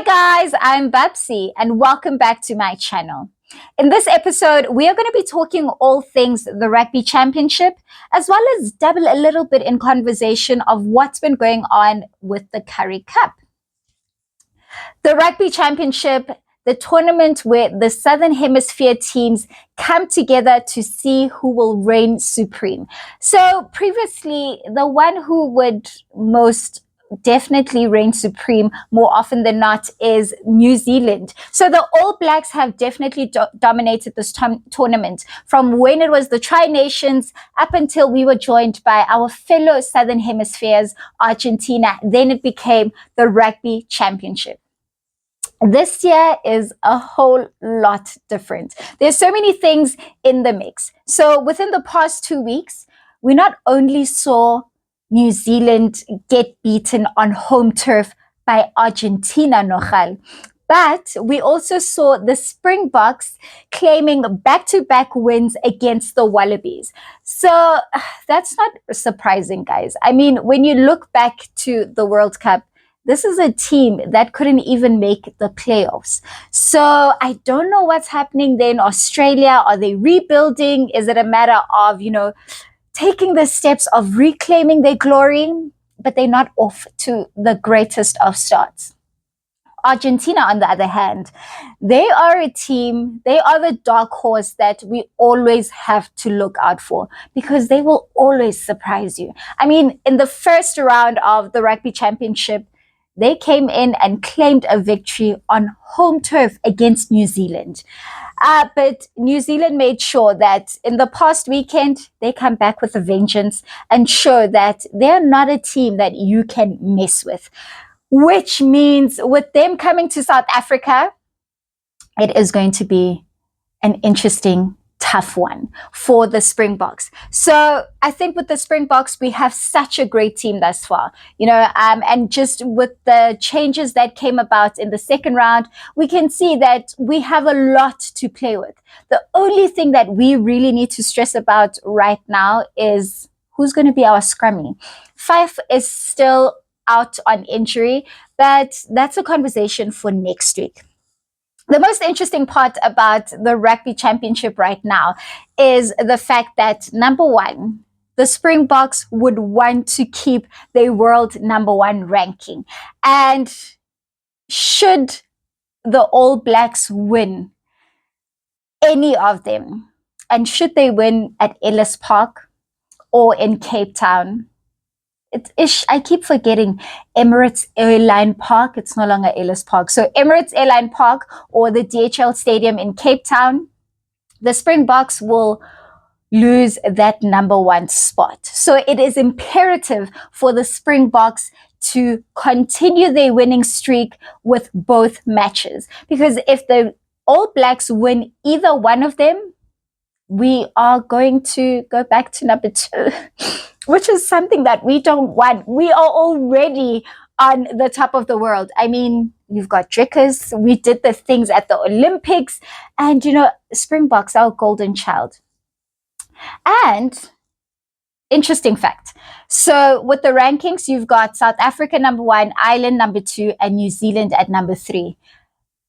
guys, I'm Babsie and welcome back to my channel. In this episode, we are going to be talking all things the Rugby Championship, as well as dabble a little bit in conversation of what's been going on with the Currie Cup. The Rugby Championship, the tournament where the Southern Hemisphere teams come together to see who will reign supreme. So previously, the one who would most definitely reign supreme more often than not is New Zealand. So the All Blacks have definitely dominated this tournament from when it was the Tri-Nations up until we were joined by our fellow Southern Hemispheres, Argentina. Then it became the Rugby Championship. This year is a whole lot different. There's so many things in the mix. So within the past 2 weeks, we not only saw New Zealand get beaten on home turf by Argentina, Nochal, but we also saw the Springboks claiming back-to-back wins against the Wallabies. So that's not surprising, guys. I mean, when you look back to the World Cup, this is a team that couldn't even make the playoffs. So I don't know what's happening there in Australia. Are they rebuilding? Is it a matter of, taking the steps of reclaiming their glory? But they're not off to the greatest of starts. Argentina, on the other hand, they are a team, they are the dark horse that we always have to look out for because they will always surprise you. I mean, in the first round of the Rugby Championship, they came in and claimed a victory on home turf against New Zealand. But New Zealand made sure that in the past weekend, they come back with a vengeance and show that they're not a team that you can mess with. Which means with them coming to South Africa, it is going to be an interesting, tough one for the Springboks. So I think with the Springboks, we have such a great team thus far, and just with the changes that came about in the second round, we can see that we have a lot to play with. The only thing that we really need to stress about right now is who's going to be our scrummy. Fife is still out on injury, but that's a conversation for next week. The most interesting part about the Rugby Championship right now is the fact that, number one, the Springboks would want to keep their world number one ranking. And should the All Blacks win any of them, and should they win at Ellis Park or in Cape Town, I keep forgetting Emirates Airline Park. It's no longer Ellis Park. So Emirates Airline Park or the DHL Stadium in Cape Town, the Springboks will lose that number one spot. So it is imperative for the Springboks to continue their winning streak with both matches. Because if the All Blacks win either one of them, we are going to go back to number two, which is something that we don't want. We are already on the top of the world. I mean, you've got Drickers. We did the things at the Olympics. And, Springboks, our golden child. And interesting fact. So with the rankings, you've got South Africa number one, Ireland number two, and New Zealand at number three.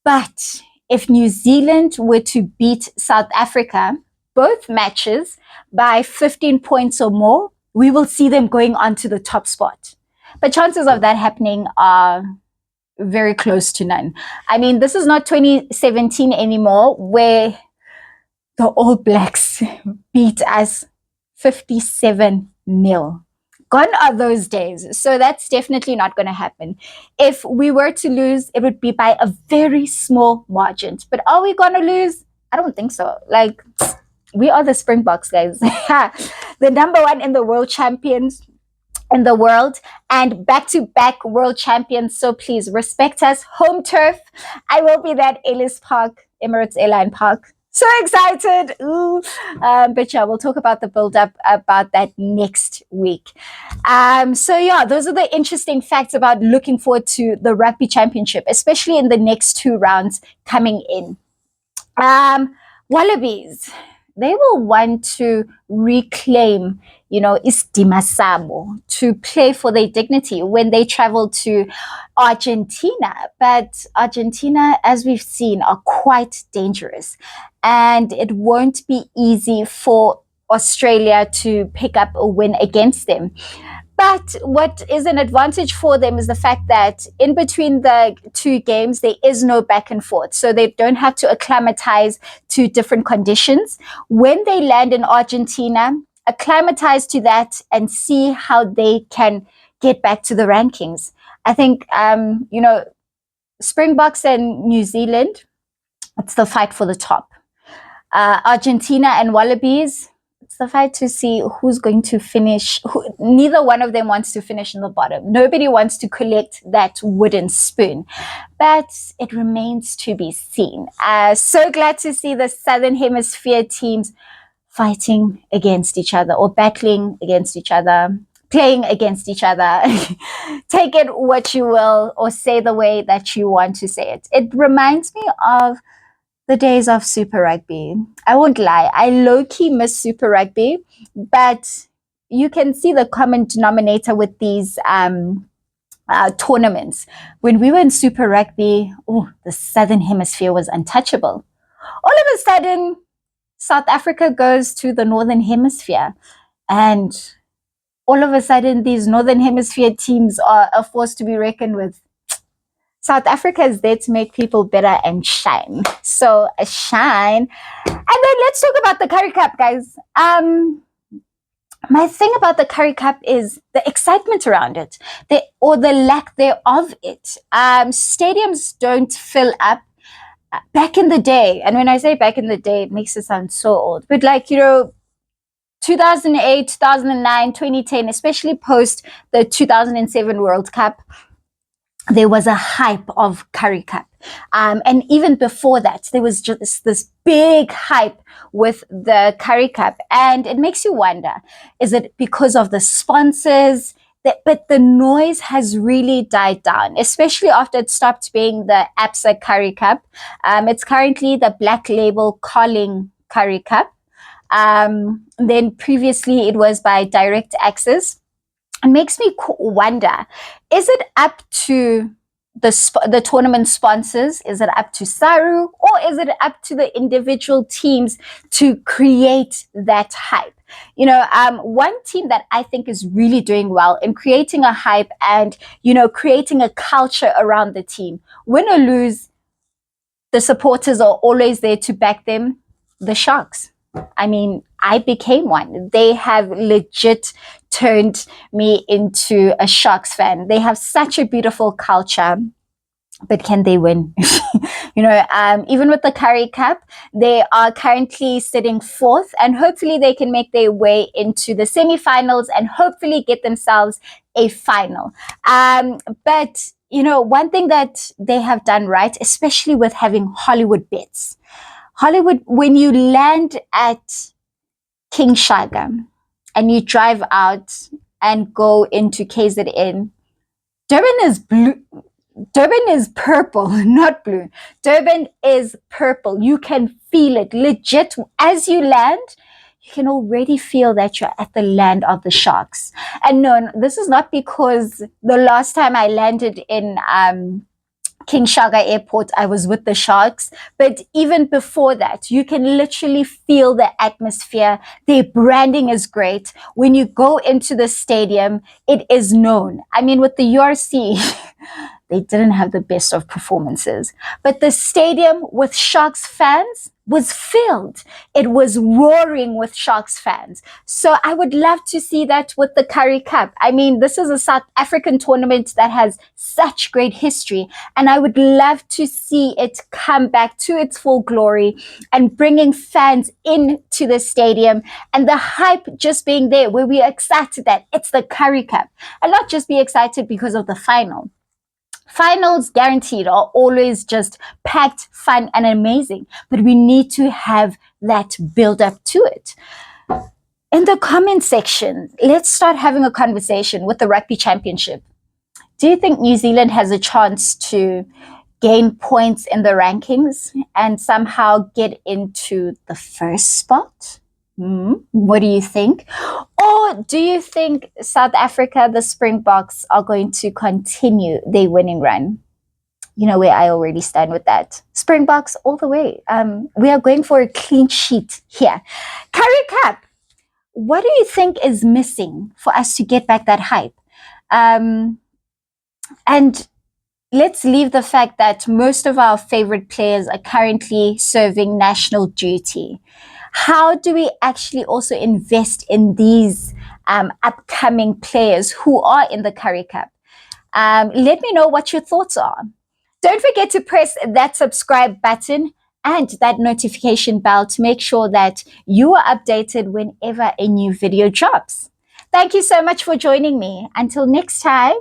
But if New Zealand were to beat South Africa, both matches by 15 points or more, we will see them going on to the top spot. But chances of that happening are very close to none. I mean, this is not 2017 anymore where the All Blacks beat us 57-0. Gone are those days. So that's definitely not going to happen. If we were to lose, it would be by a very small margin. But are we going to lose? I don't think so. We are the Springboks, guys. The number one in the world champions in the world and back-to-back world champions. So please respect us. Home turf. I will be at Ellis Park, Emirates Airline Park. So excited. Ooh. But yeah, we'll talk about the build-up about that next week. Those are the interesting facts about looking forward to the Rugby Championship, especially in the next two rounds coming in. Wallabies. They will want to reclaim isdima sabo, to play for their dignity when they travel to Argentina. But Argentina, as we've seen, are quite dangerous. And it won't be easy for Australia to pick up a win against them. But what is an advantage for them is the fact that in between the two games, there is no back and forth. So they don't have to acclimatize to different conditions. When they land in Argentina, acclimatize to that and see how they can get back to the rankings. I think, Springboks and New Zealand, it's the fight for the top. Argentina and Wallabies, it's the fight to see who's going to finish. Neither one of them wants to finish in the bottom. Nobody wants to collect that wooden spoon. But it remains to be seen. So glad to see the Southern Hemisphere teams fighting against each other or battling against each other, playing against each other. Take it what you will or say the way that you want to say it. It reminds me of the days of Super Rugby. I won't lie, I low-key miss Super Rugby, but you can see the common denominator with these tournaments. When we were in Super Rugby, the Southern Hemisphere was untouchable. All of a sudden, South Africa goes to the Northern Hemisphere, and all of a sudden, these Northern Hemisphere teams are a force to be reckoned with. South Africa is there to make people better and shine. So shine. And then let's talk about the Currie Cup, guys. My thing about the Currie Cup is the excitement around it, or the lack thereof it. Stadiums don't fill up. Back in the day, and when I say back in the day, it makes it sound so old, but 2008, 2009, 2010, especially post the 2007 World Cup, there was a hype of Currie Cup. And even before that, there was just this big hype with the Currie Cup. And it makes you wonder, is it because of the sponsors? But the noise has really died down, especially after it stopped being the ABSA Currie Cup. It's currently the Black Label Carling Currie Cup. Then previously it was by Direct Access. It makes me wonder, is it up to the tournament sponsors? Is it up to SARU? Or is it up to the individual teams to create that hype? One team that I think is really doing well in creating a hype and, creating a culture around the team. Win or lose, the supporters are always there to back them. The Sharks. I mean, I became one. They have legit turned me into a Sharks fan. They have such a beautiful culture. But can they win? Even with the Currie Cup, they are currently sitting fourth, and hopefully they can make their way into the semi-finals and hopefully get themselves a final. But one thing that they have done right, especially with having Hollywood bets. Hollywood, when you land at King Shaka and you drive out and go into KZN, Durban is blue. Durban is purple, not blue. Durban is purple. You can feel it legit. As you land, you can already feel that you're at the land of the Sharks. And no, this is not because the last time I landed in King Shaka Airport, I was with the Sharks. But even before that, you can literally feel the atmosphere. Their branding is great. When you go into the stadium, it is known. I mean, with the URC, they didn't have the best of performances. But the stadium with Sharks fans was filled. It was roaring with Sharks fans. So I would love to see that with the Currie Cup. I mean, this is a South African tournament that has such great history. And I would love to see it come back to its full glory and bringing fans into the stadium and the hype just being there where we are excited that it's the Currie Cup. And not just be excited because of the final. Finals, guaranteed, are always just packed, fun, and amazing. But we need to have that build up to it. In the comment section, let's start having a conversation with the Rugby Championship. Do you think New Zealand has a chance to gain points in the rankings and somehow get into the first spot? What do you think? Or do you think South Africa, the Springboks, are going to continue their winning run? You know where I already stand with that. Springboks all the way. We are going for a clean sheet here. Currie Cup, what do you think is missing for us to get back that hype? And let's leave the fact that most of our favorite players are currently serving national duty. How do we actually also invest in these upcoming players who are in the Currie Cup? Let me know what your thoughts are. Don't forget to press that subscribe button and that notification bell to make sure that you are updated whenever a new video drops. Thank you so much for joining me. Until next time.